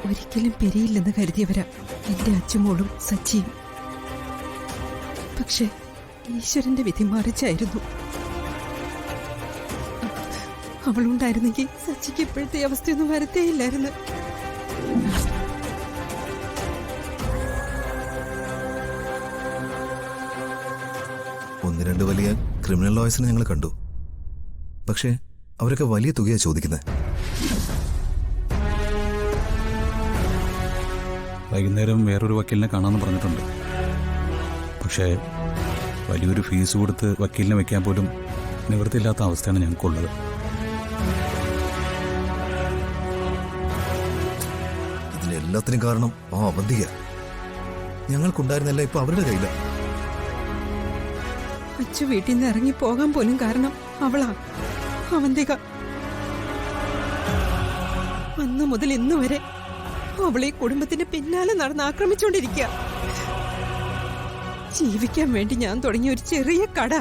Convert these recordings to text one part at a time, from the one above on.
ഒരിക്കലും പിരിയില്ലെന്ന് കരുതിയവരാ എന്റെ അച്ഛമോളും സച്ചിയും. പക്ഷെ ഈശ്വരന്റെ വിധി മറിച്ചായിരുന്നു. അവളുണ്ടായിരുന്നെങ്കിൽ സച്ചിക്ക് ഇപ്പോഴത്തെ അവസ്ഥയൊന്നും വരത്തേയില്ലായിരുന്നു. ഒന്ന് രണ്ട് വലിയ ക്രിമിനൽ ലോയേഴ്സിനെ ഞങ്ങൾ കണ്ടു. പക്ഷേ അവരൊക്കെ വലിയ തുകയാണ് ചോദിക്കുന്നത്. വൈകുന്നേരം വേറൊരു വക്കീലിനെ കാണാമെന്ന് പറഞ്ഞിട്ടുണ്ട്. പക്ഷേ വലിയൊരു ഫീസ് കൊടുത്ത് വക്കീലിനെ വെക്കാൻ പോലും നിവൃത്തിയില്ലാത്ത അവസ്ഥയാണ് ഞങ്ങൾക്കുള്ളത്. ഇതിനെല്ലാത്തിനും കാരണം ആ അവന്തിക. ഞങ്ങൾക്കുണ്ടായിരുന്നല്ല ഇപ്പൊ അവരുടെ കയ്യില. അച്ഛ വീട്ടിൽ നിന്ന് ഇറങ്ങി പോകാൻ പോലും കാരണം അവളാ, അവന്തിക. അന്ന് മുതൽ ഇന്ന് വരെ അവളെ കുടുംബത്തിന്റെ പിന്നാലെ നടന്ന് ആക്രമിച്ചുകൊണ്ടിരിക്കുക. ജീവിക്കാൻ വേണ്ടി ഞാൻ തുടങ്ങിയ ഒരു ചെറിയ കട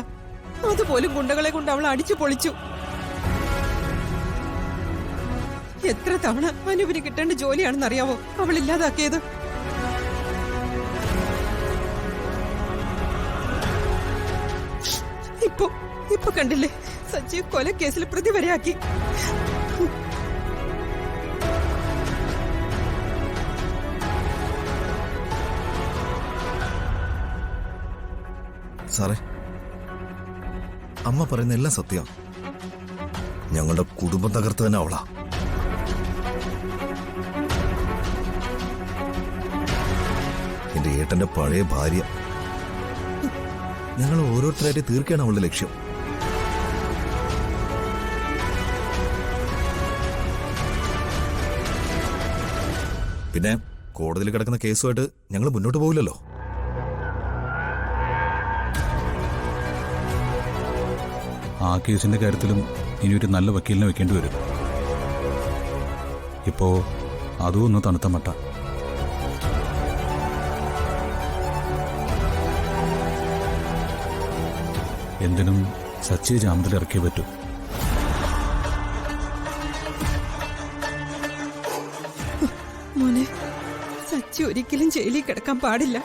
അതുപോലും ഗുണ്ടകളെ കൊണ്ട് അവൾ അടിച്ചു പൊളിച്ചു. എത്ര തവണ അനുവിന് കിട്ടേണ്ട ജോലിയാണെന്ന് അറിയാവോ അവൾ ഇല്ലാതാക്കിയത്. ഇപ്പൊ കണ്ടില്ലേ, സച്ചിയെ കൊലക്കേസിൽ പ്രതി വരെയാക്കി. സാറേ, അമ്മ പറയുന്ന എല്ലാം സത്യം. ഞങ്ങളുടെ കുടുംബം തകർത്ത് തന്നെ അവളാ. എന്റെ ഏട്ടന്റെ പഴയ ഭാര്യ. ഞങ്ങൾ ഓരോരുത്തരായിട്ട് തീർക്കുകയാണ് അവളുടെ ലക്ഷ്യം. പിന്നെ കോടതിയിൽ കിടക്കുന്ന കേസുമായിട്ട് ഞങ്ങൾ മുന്നോട്ട് പോകില്ലല്ലോ. ആ കേസിന്റെ കാര്യത്തിലും ഇനിയൊരു നല്ല വക്കീലിനെ വെക്കേണ്ടി വരും. ഇപ്പോ അതും ഒന്ന് തണുത്ത മട്ട. എന്തിനും സച്ചിയെ ജാമ്യത്തിൽ ഇറക്കിയേ പറ്റൂ. മോനെ, സച്ചി ഒരിക്കലും ജയിലിൽ കിടക്കാൻ പാടില്ല.